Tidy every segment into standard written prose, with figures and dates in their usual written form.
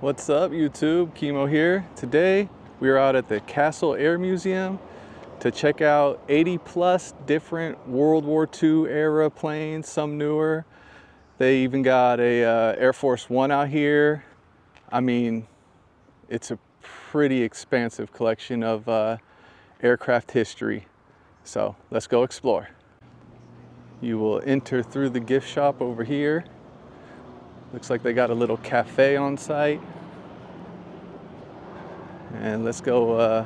What's up, YouTube? Kemo here. Today we are out at the Castle Air Museum to check out 80 plus different World War II era planes, some newer. They even got a Air Force One out here. I mean, it's a pretty expansive collection of aircraft history. So let's go explore. You will enter through the gift shop over here. Looks like they got a little cafe on site. And let's go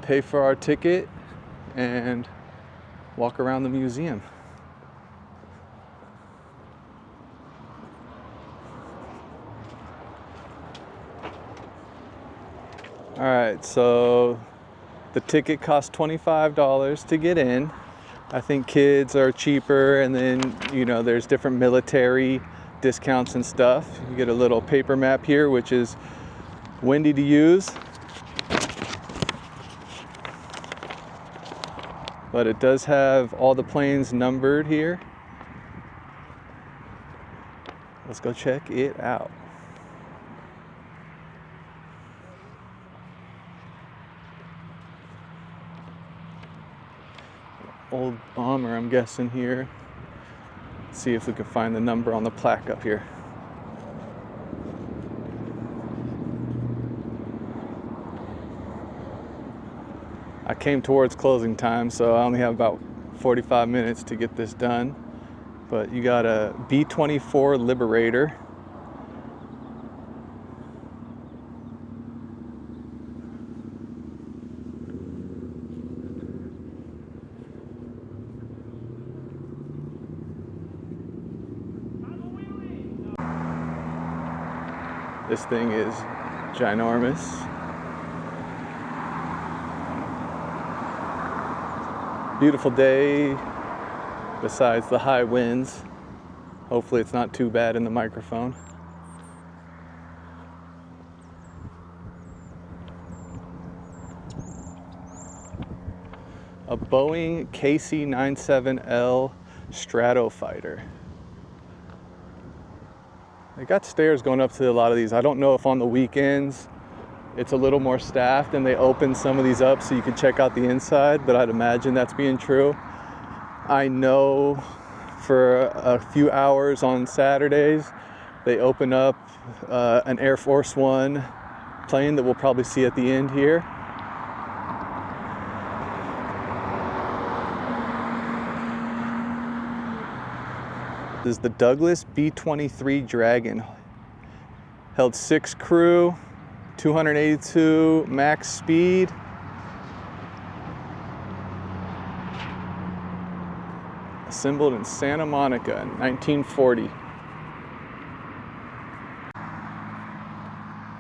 pay for our ticket and walk around the museum. All right, so the ticket costs $25 to get in. I think kids are cheaper, and then, you know, there's different military discounts and stuff. You get a little paper map here, which is windy to use, but it does have all the planes numbered here. Let's go check it out. Old bomber, I'm guessing here. Let's see if we can find the number on the plaque up here. I came towards closing time, so I only have about 45 minutes to get this done. But you got a B-24 Liberator. This thing is ginormous. Beautiful day, besides the high winds. Hopefully it's not too bad in the microphone. A Boeing KC-97L Stratofighter. They got stairs going up to a lot of these. I don't know if on the weekends it's a little more staffed and they open some of these up so you can check out the inside, but I'd imagine that's being true. I know for a few hours on Saturdays they open up an Air Force One plane that we'll probably see at the end here. This is the Douglas B-23 Dragon. Held 6 crew, 282 max speed. Assembled in Santa Monica in 1940.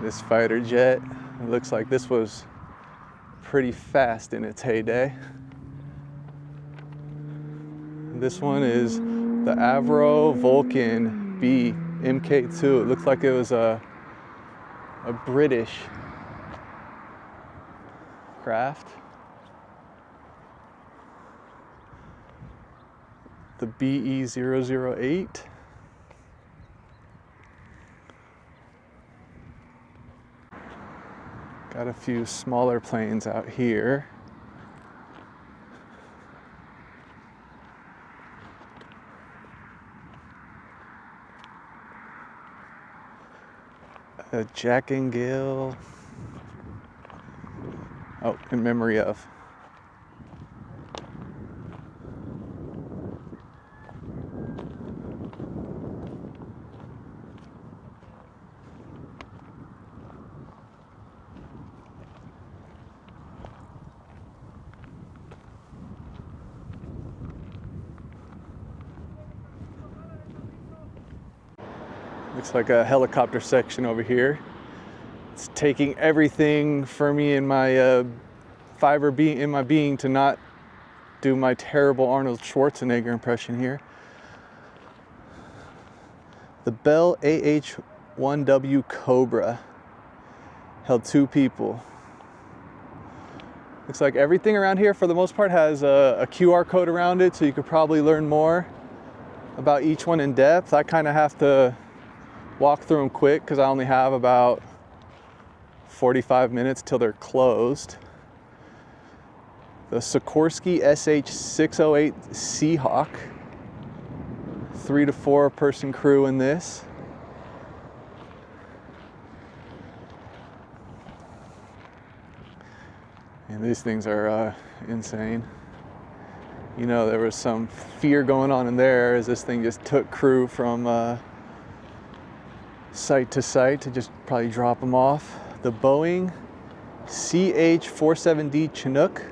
This fighter jet, it looks like this was pretty fast in its heyday. This one is the Avro Vulcan B Mk2. It looks like it was a British craft. The BE-008. Got a few smaller planes out here. A Jack and Gill. Oh, in memory of. Looks like a helicopter section over here. It's taking everything for me in my fiber in my being to not do my terrible Arnold Schwarzenegger impression here. The Bell AH-1W Cobra held 2 people. Looks like everything around here for the most part has a QR code around it, so you could probably learn more about each one in depth. I kind of have to walk through them quick because I only have about 45 minutes till they're closed. The Sikorsky SH-608 Seahawk, 3 to 4 person crew in this. And these things are insane. You know, there was some fear going on in there as this thing just took crew from site to site to just probably drop them off. The Boeing CH-47D Chinook.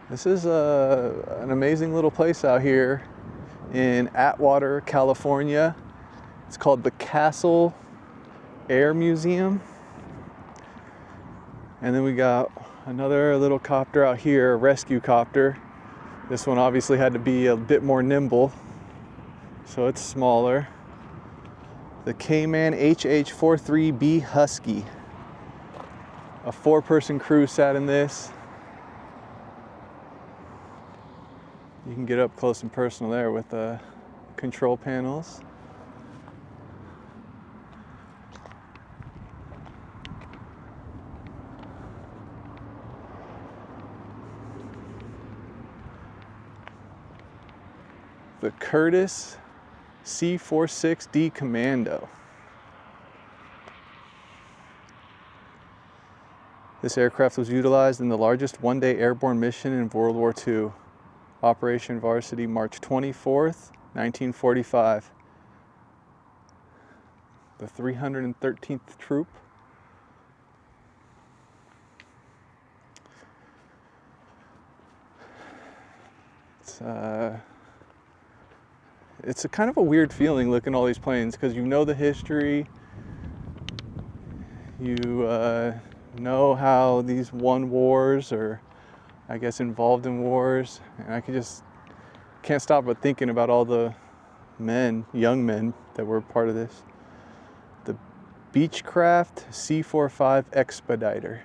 This is an amazing little place out here in Atwater, California. It's called the Castle Air Museum. And then we got another little copter out here, a rescue copter. This one obviously had to be a bit more nimble, so it's smaller. The Cayman HH-43B Husky. A 4-person crew sat in this. You can get up close and personal there with the control panels. The Curtiss C-46D Commando. This aircraft was utilized in the largest one-day airborne mission in World War II. Operation Varsity, March 24th, 1945. The 313th Troop. It's a kind of a weird feeling looking at all these planes because you know the history, you know how these won wars or I guess involved in wars, and I can't stop but thinking about all the men, young men that were part of this. The Beechcraft C-45 Expediter.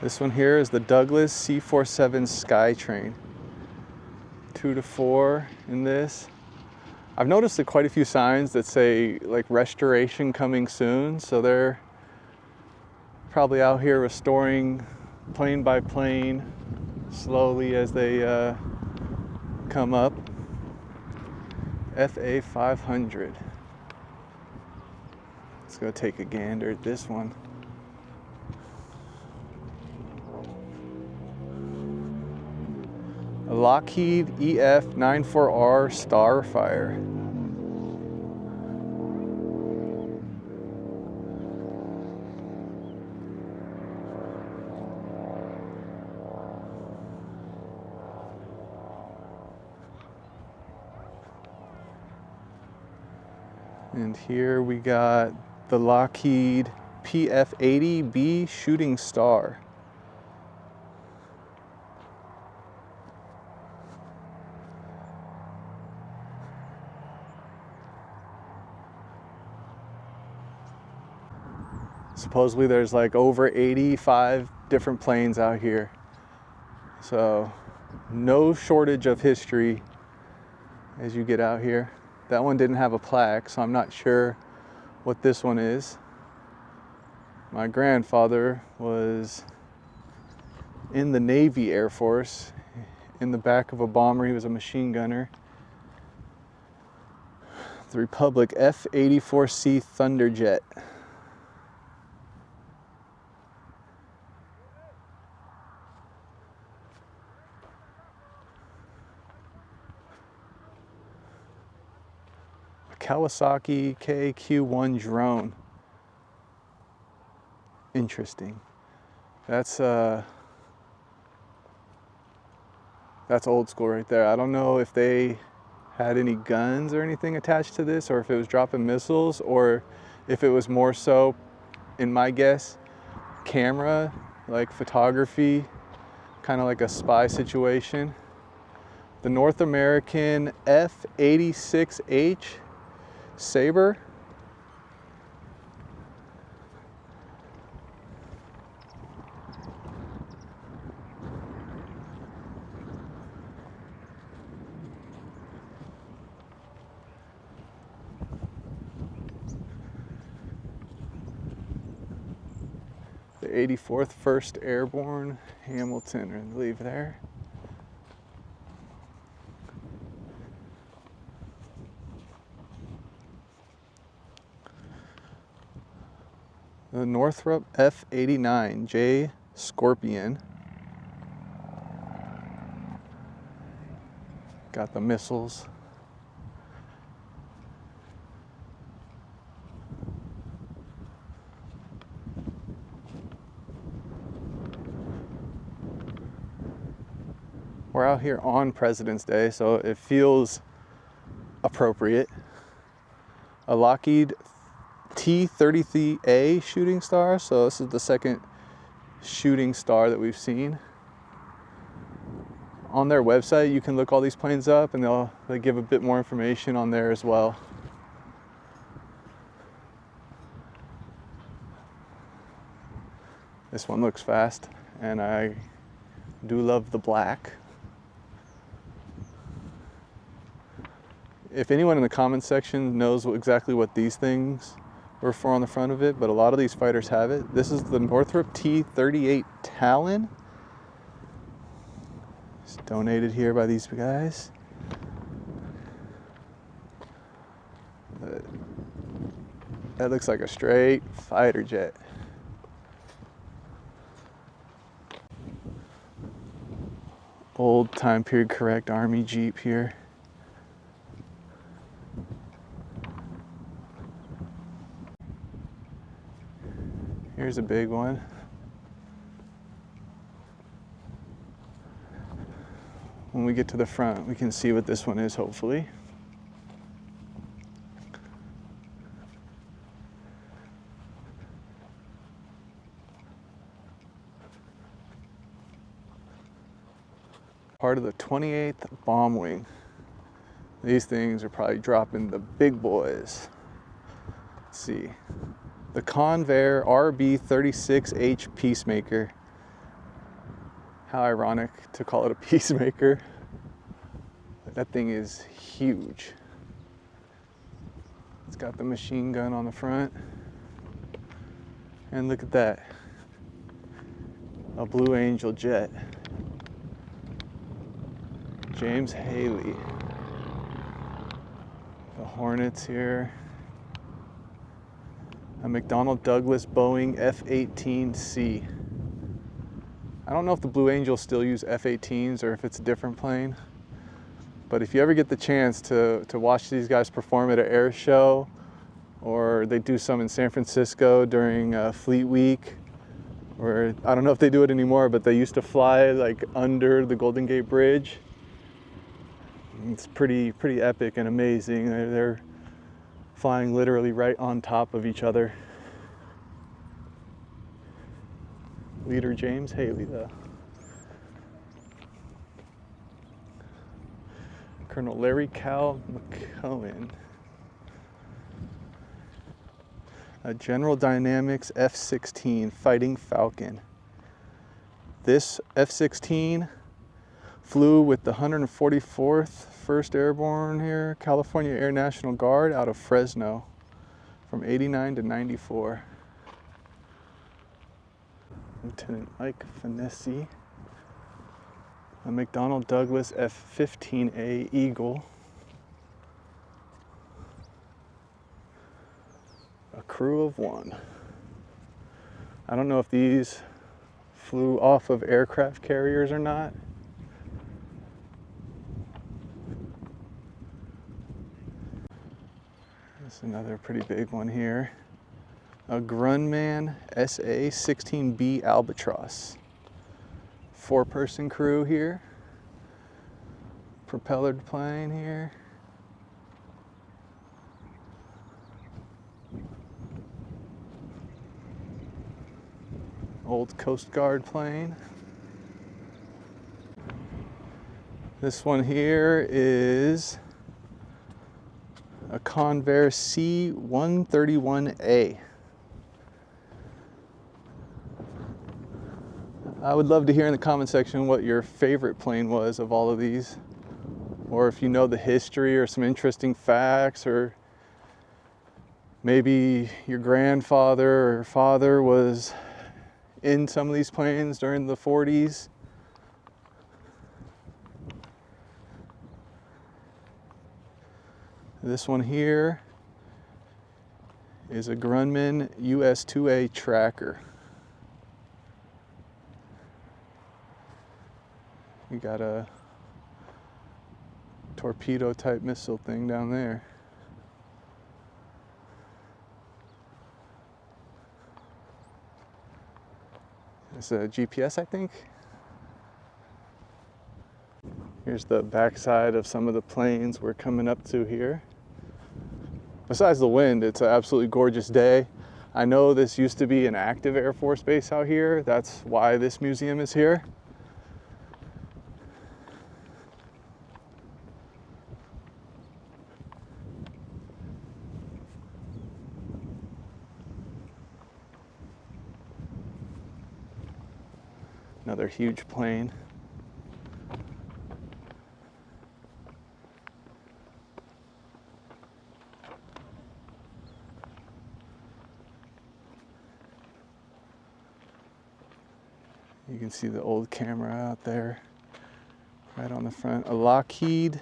This one here is the Douglas C-47 Skytrain. 2 to 4 in this. I've noticed that quite a few signs that say like restoration coming soon, so they're probably out here restoring plane by plane slowly as they come up. FA 500. Let's go take a gander at this one. A Lockheed EF-94R Starfire. And here we got the Lockheed PF-80B Shooting Star. Supposedly there's like over 85 different planes out here. So no shortage of history as you get out here. That one didn't have a plaque, so I'm not sure what this one is. My grandfather was in the Navy Air Force. In the back of a bomber, he was a machine gunner. The Republic F-84C Thunderjet. Kawasaki KQ-1 drone. Interesting. That's old school right there. I don't know if they had any guns or anything attached to this, or if it was dropping missiles, or if it was more so, in my guess, camera, like photography, kind of like a spy situation. The North American F-86H Sabre. The 84th 1st Airborne Hamilton, I believe there. The Northrop F-89J Scorpion. Got the missiles. We're out here on President's Day, so it feels appropriate. A Lockheed T-33A shooting star, so this is the second shooting star that we've seen. On their website, you can look all these planes up, and they give a bit more information on there as well. This one looks fast, and I do love the black. If anyone in the comments section knows exactly what these things were for on the front of it, but a lot of these fighters have it. This is the Northrop T-38 Talon. It's donated here by these guys. That looks like a straight fighter jet. Old time period correct Army Jeep here. Here's a big one. When we get to the front, we can see what this one is, hopefully. Part of the 28th Bomb Wing. These things are probably dropping the big boys. Let's see. The Convair RB-36H Peacemaker. How ironic to call it a Peacemaker. That thing is huge. It's got the machine gun on the front. And look at that. A Blue Angel jet. James Haley. The Hornets here. A McDonnell Douglas Boeing F-18C. I don't know if the Blue Angels still use F-18s or if it's a different plane. But if you ever get the chance to watch these guys perform at an air show, or they do some in San Francisco during Fleet Week, or I don't know if they do it anymore, but they used to fly like under the Golden Gate Bridge. It's pretty epic and amazing. They're flying literally right on top of each other. Leader James Haley, though. Colonel Larry Cal McCohen. A General Dynamics F-16 Fighting Falcon. This F-16 flew with the 144th 1st Airborne here, California Air National Guard out of Fresno from 89 to 94. Lieutenant Mike Finessi. A McDonnell Douglas F-15A Eagle. A crew of one. I don't know if these flew off of aircraft carriers or not. There's another pretty big one here. A Grumman SA-16B Albatross. 4-person crew here. Propellered plane here. Old Coast Guard plane. This one here is a Convair C-131A. I would love to hear in the comment section what your favorite plane was of all of these, or if you know the history or some interesting facts, or maybe your grandfather or father was in some of these planes during the 40s. This one here is a Grumman US-2A tracker. You got a torpedo type missile thing down there. It's a GPS, I think. Here's the backside of some of the planes we're coming up to here. Besides the wind, it's an absolutely gorgeous day. I know this used to be an active Air Force base out here. That's why this museum is here. Another huge plane. You can see the old camera out there, right on the front. A Lockheed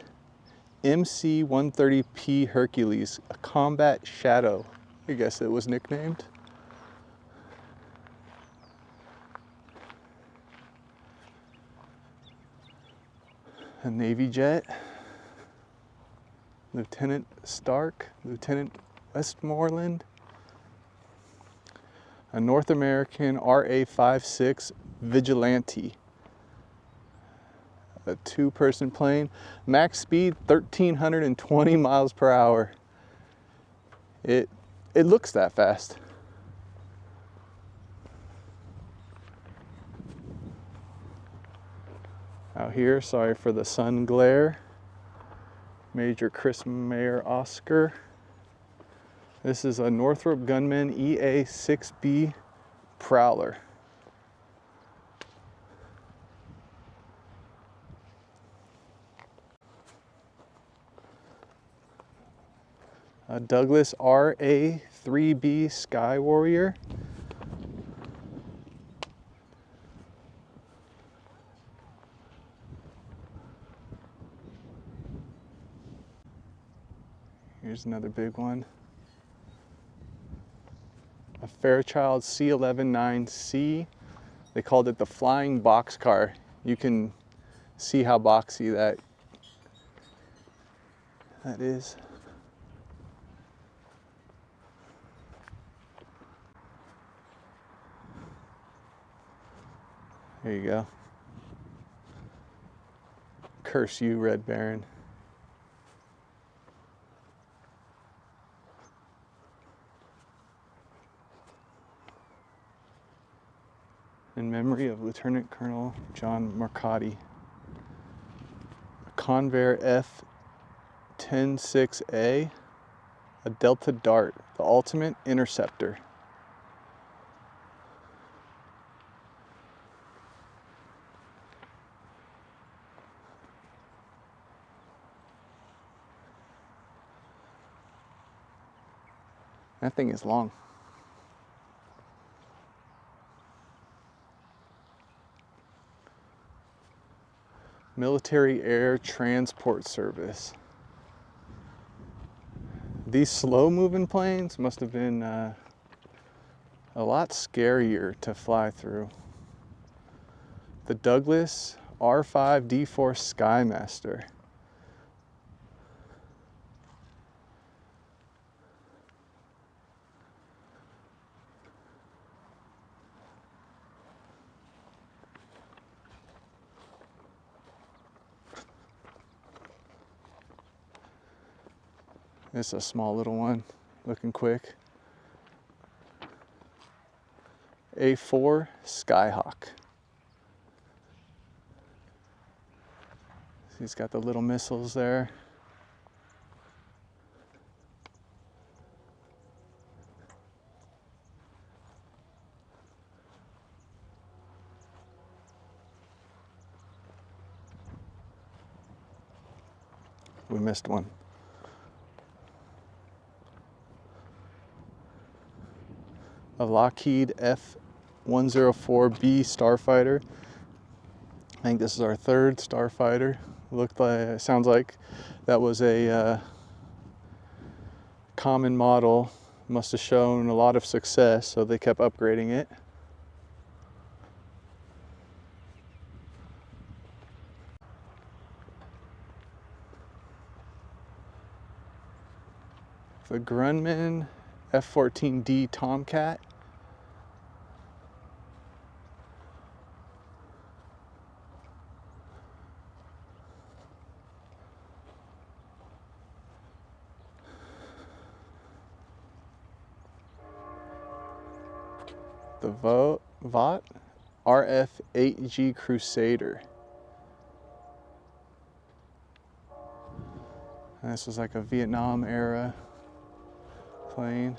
MC-130P Hercules, a combat shadow, I guess it was nicknamed. A Navy jet. Lieutenant Stark, Lieutenant Westmoreland. A North American RA-56 Vigilante. A two-person plane. Max speed 1,320 miles per hour. It looks that fast. Out here, sorry for the sun glare. Major Chris Mayer Oscar. This is a Northrop Grumman EA-6B Prowler. A Douglas RA-3B Sky Warrior. Here's another big one. A Fairchild C-11-9C. They called it the flying boxcar. You can see how boxy that is. There you go. Curse you, Red Baron. In memory of Lieutenant Colonel John Marcotti. A Convair F-106A, a Delta Dart, the ultimate interceptor. That thing is long. Military Air Transport Service. These slow-moving planes must have been a lot scarier to fly through. The Douglas R5D4 Skymaster. This is a small little one, looking quick. A4 Skyhawk. He's got the little missiles there. We missed one. A Lockheed F-104B starfighter. I think this is our third starfighter. Sounds like that was a common model. Must have shown a lot of success, so they kept upgrading it. The Grumman F-14D Tomcat. The Vought RF-8G Crusader. And this was like a Vietnam era plane.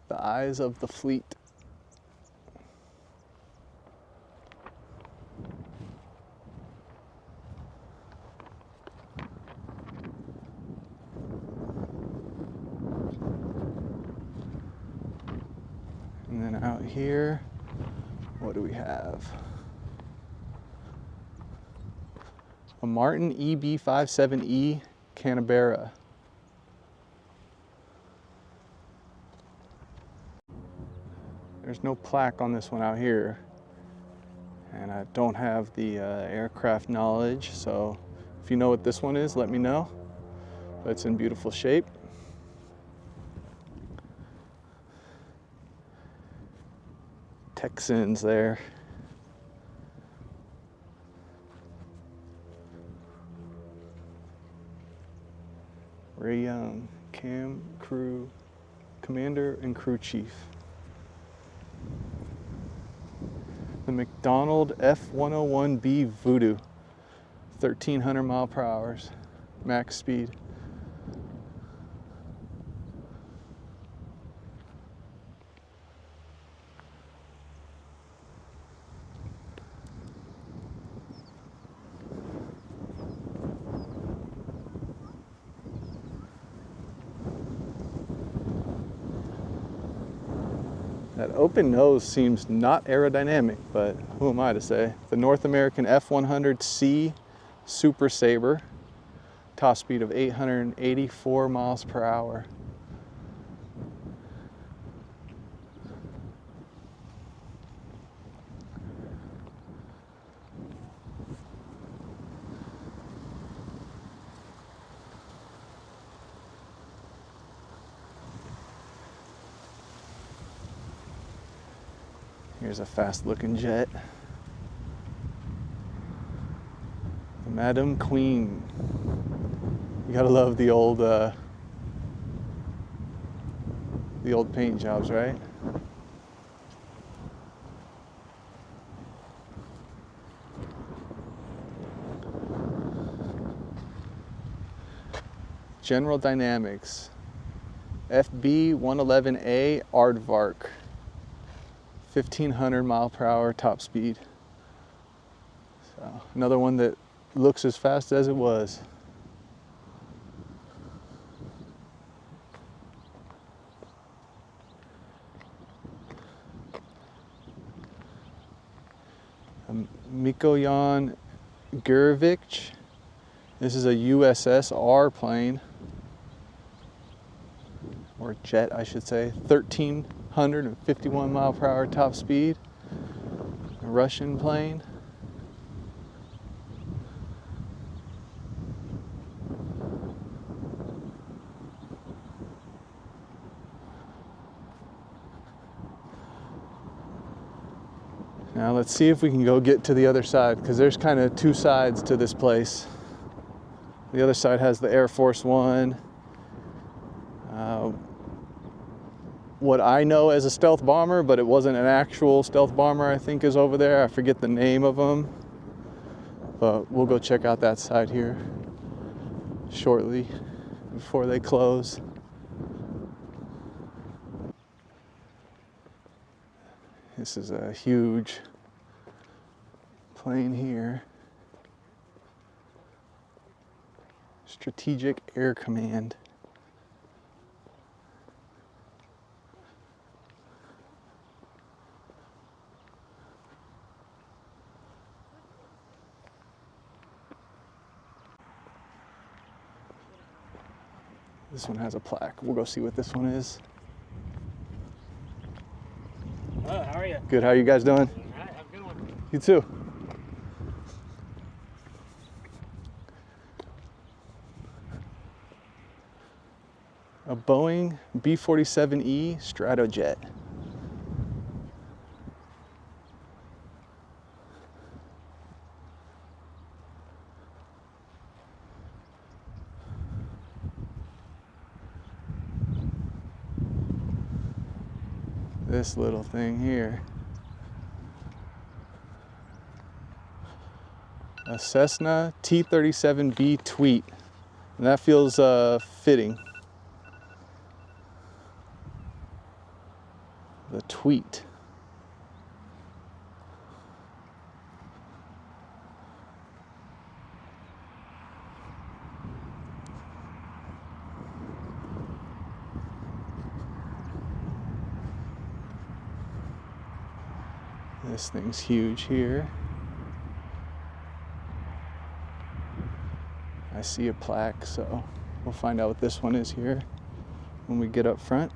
The Eyes of the Fleet. And then out here, what do we have? A Martin EB-57E Canberra. There's no plaque on this one out here, and I don't have the aircraft knowledge, so if you know what this one is, let me know. But it's in beautiful shape. Texans there. Ray Young, Commander and Crew Chief. The McDonald F-101B Voodoo, 1,300 mile per hour, max speed. That open nose seems not aerodynamic, but who am I to say? The North American F-100C Super Sabre, top speed of 884 miles per hour. Here's a fast-looking jet. The Madam Queen. You gotta love the old paint jobs, right? General Dynamics. FB-111A Aardvark. 1,500 mile per hour top speed. So another one that looks as fast as it was. Mikoyan Gurevich. This is a USSR plane, or jet I should say. 1,351 mile per hour top speed. A Russian plane. Now let's see if we can go get to the other side, because there's kind of two sides to this place. The other side has the Air Force One. What I know as a stealth bomber, but it wasn't an actual stealth bomber, I think is over there. I forget the name of them. But we'll go check out that side here shortly before they close. This is a huge plane here. Strategic Air Command. This one has a plaque. We'll go see what this one is. Hello, how are you? Good, how are you guys doing? All right, have a good one. You too. A Boeing B-47E Stratojet. This little thing here. A Cessna T-37B Tweet. And that feels fitting. The Tweet. This thing's huge here. I see a plaque, so we'll find out what this one is here when we get up front.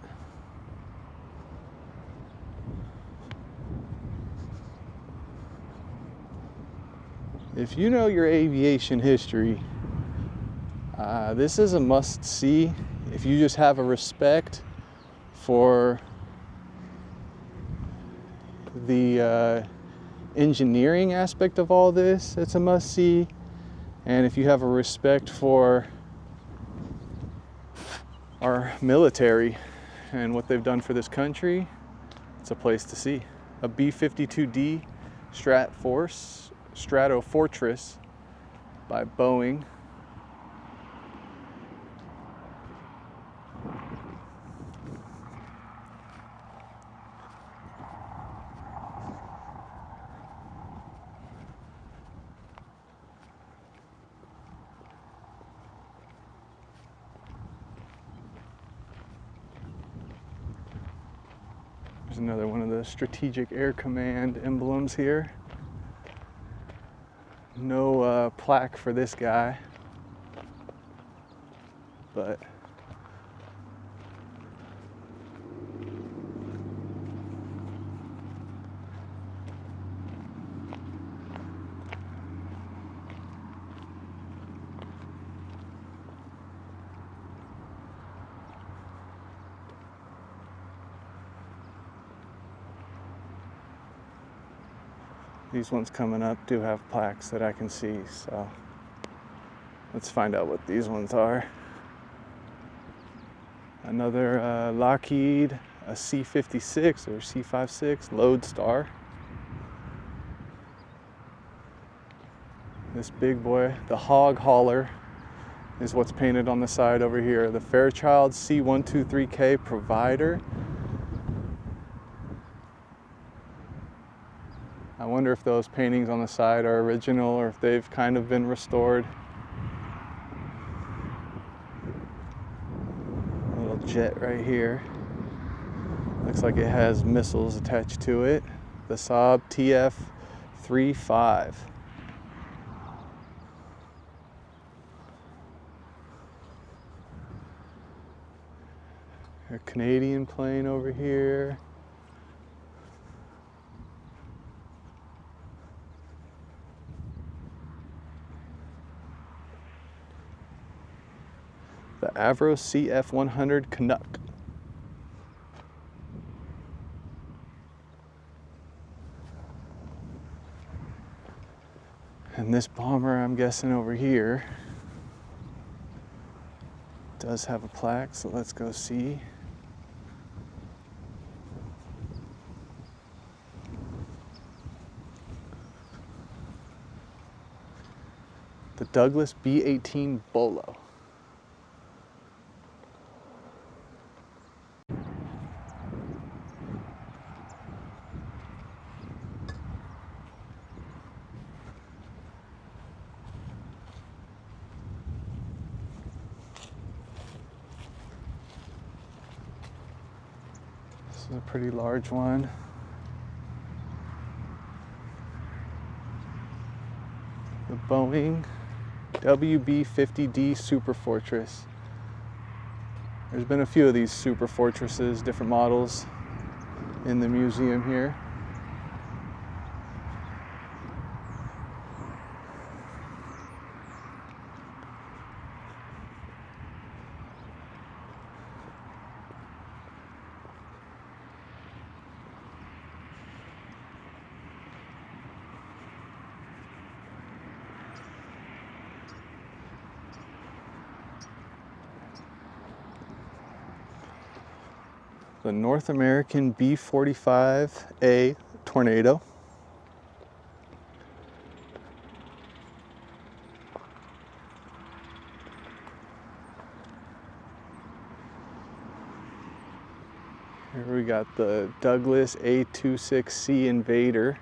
If you know your aviation history, this is a must-see if you just have a respect for the engineering aspect of all this. It's a must-see. And if you have a respect for our military and what they've done for this country, it's a place to see. A B-52D Strato Fortress by Boeing. There's another one of the Strategic Air Command emblems here. No plaque for this guy, but these ones coming up do have plaques that I can see, so let's find out what these ones are. Another Lockheed, a C-56 or C-56 Lodestar. This big boy, the Hog Hauler, is what's painted on the side over here. The Fairchild C-123K Provider. I wonder if those paintings on the side are original or if they've kind of been restored. A little jet right here. Looks like it has missiles attached to it. The Saab TF-35. A Canadian plane over here. The Avro CF-100 Canuck. And this bomber, I'm guessing over here, does have a plaque, so let's go see. Douglas B-18 Bolo. This is a pretty large one. The Boeing WB-50D Super Fortress. There's been a few of these Super Fortresses, different models in the museum here. The North American B-45A Tornado. Here we got the Douglas A-26C Invader.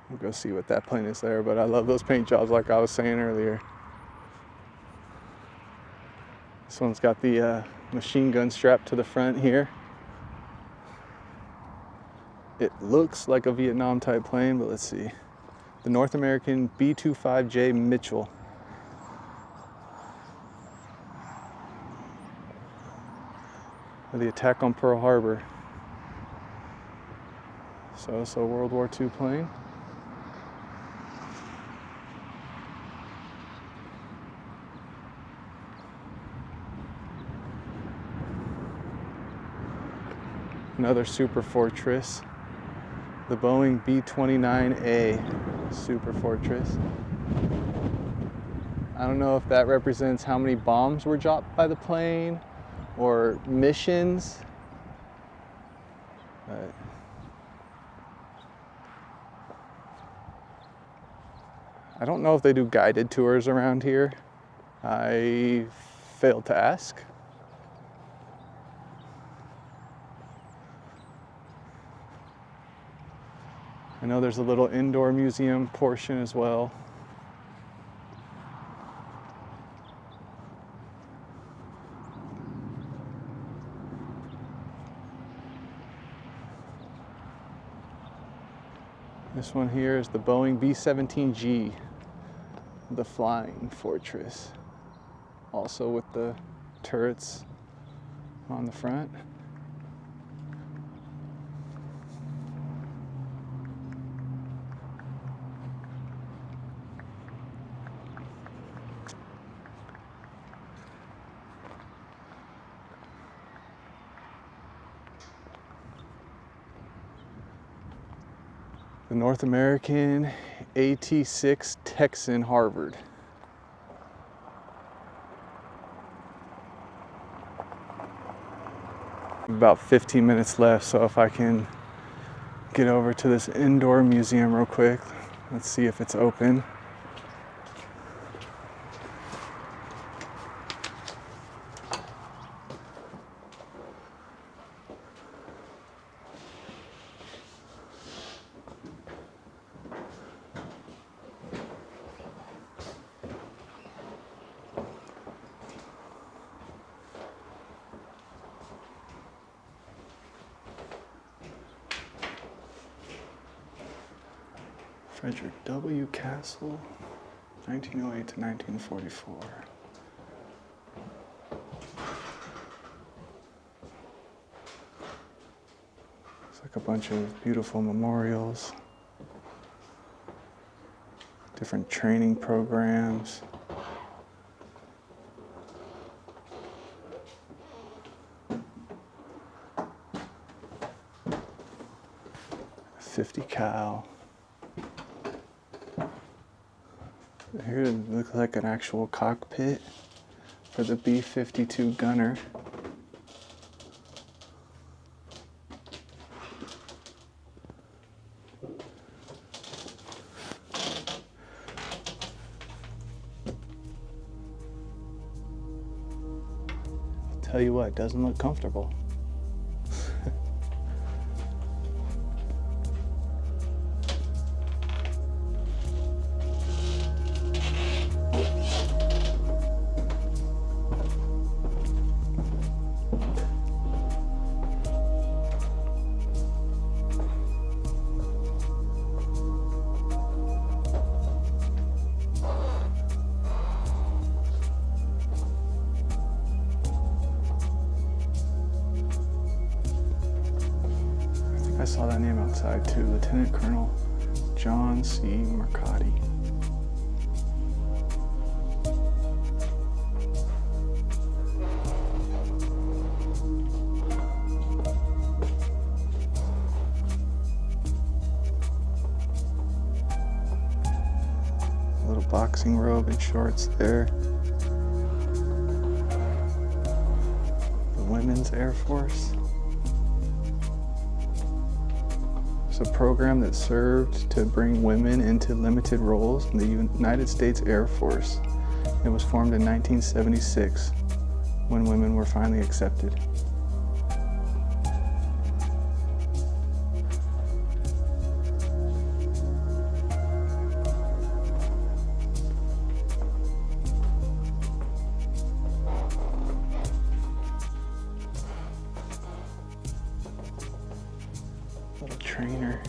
We'll go see what that plane is there, but I love those paint jobs like I was saying earlier. This one's got the machine gun strapped to the front here. It looks like a Vietnam type plane, but let's see. The North American B-25J Mitchell. The attack on Pearl Harbor. So it's a World War II plane. Another Super Fortress, the Boeing B-29A Super Fortress. I don't know if that represents how many bombs were dropped by the plane or missions. But I don't know if they do guided tours around here. I failed to ask. I know there's a little indoor museum portion as well. This one here is the Boeing B-17G, the Flying Fortress. Also with the turrets on the front. The North American AT-6 Texan Harvard. About 15 minutes left, so if I can get over to this indoor museum real quick, let's see if it's open. Frederick W. Castle, 1908 to 1944. It's like a bunch of beautiful memorials, different training programs. .50 cal. Here it looks like an actual cockpit for the B-52 gunner. I'll tell you what, it doesn't look comfortable. I saw that name outside too, Lieutenant Colonel John C. Mercati. A little boxing robe and shorts there. The Women's Air Force. It's a program that served to bring women into limited roles in the United States Air Force. It was formed in 1976 when women were finally accepted. Little trainer.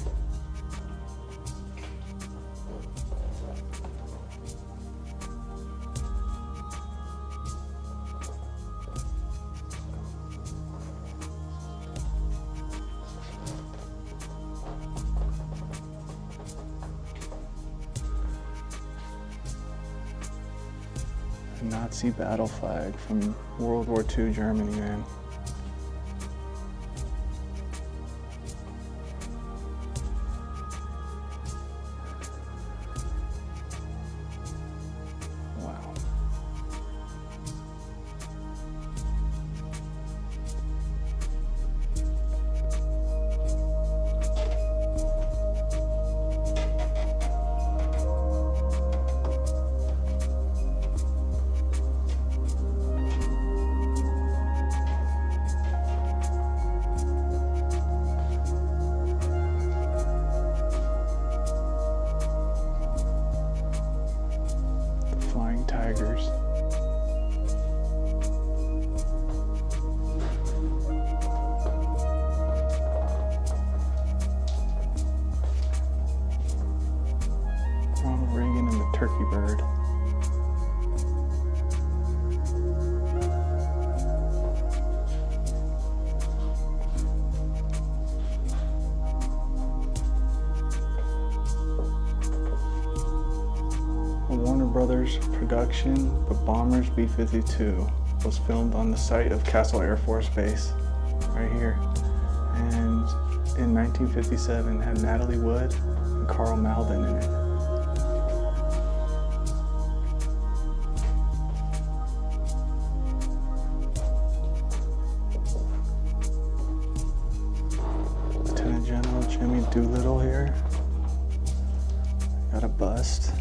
A Nazi battle flag from World War II Germany, man. Wow. Flying tigers. Ronald Reagan and the turkey bird. Warner Brothers production, the Bombers B-52 was filmed on the site of Castle Air Force Base, right here. And in 1957 had Natalie Wood and Carl Malden in it. Lieutenant General Jimmy Doolittle here. Got a bust.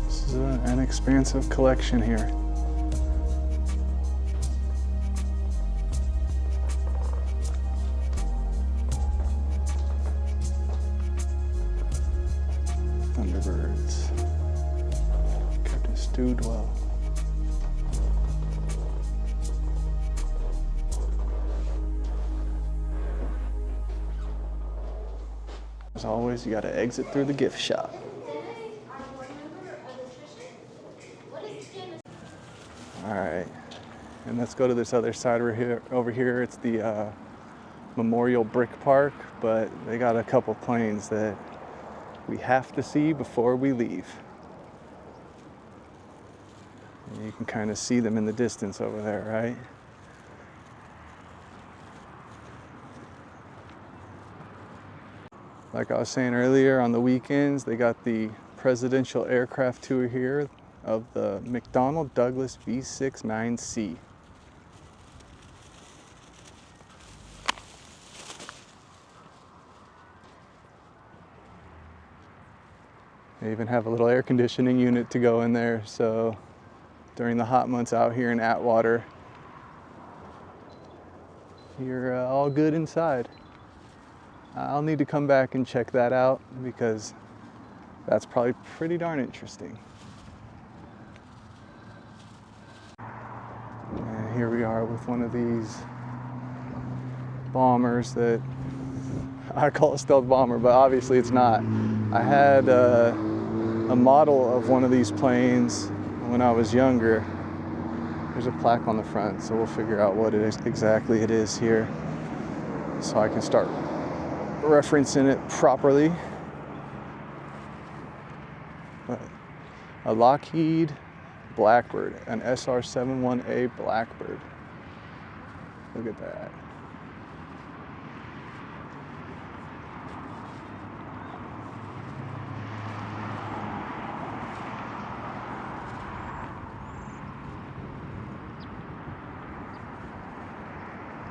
This is an expansive collection here. Thunderbirds. Captain Stu Dwell. As always, you gotta exit through the gift shop. All right, and let's go to this other side over here. It's the Memorial Brick Park, but they got a couple planes that we have to see before we leave. And you can kind of see them in the distance over there, right? Like I was saying earlier, on the weekends, they got the presidential aircraft tour here of the McDonnell Douglas V-69C. They even have a little air conditioning unit to go in there, so during the hot months out here in Atwater, you're all good inside. I'll need to come back and check that out because that's probably pretty darn interesting. And here we are with one of these bombers that I call a stealth bomber, but obviously it's not. I had a model of one of these planes when I was younger. There's a plaque on the front, so we'll figure out what exactly it is here so I can start referencing it properly. But a Lockheed Blackbird, an SR-71A Blackbird. Look at that.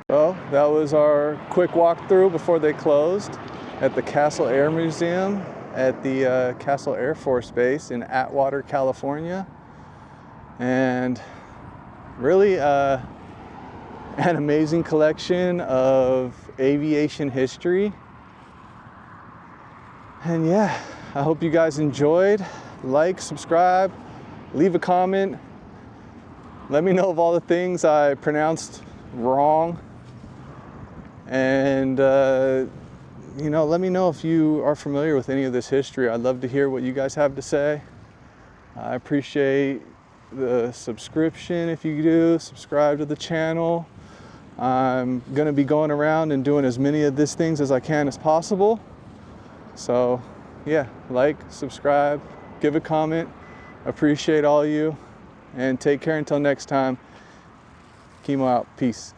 Well, that was our quick walkthrough before they closed at the Castle Air Museum at the Castle Air Force Base in Atwater, California. And really an amazing collection of aviation history. And yeah, I hope you guys enjoyed. Like, subscribe, leave a comment. Let me know of all the things I pronounced wrong. And you know, let me know if you are familiar with any of this history. I'd love to hear what you guys have to say. I appreciate the subscription if you do. Subscribe to the channel. I'm going to be going around and doing as many of these things as I can as possible. So yeah, like, subscribe, give a comment. Appreciate all of you. And take care until next time. Kemo out. Peace.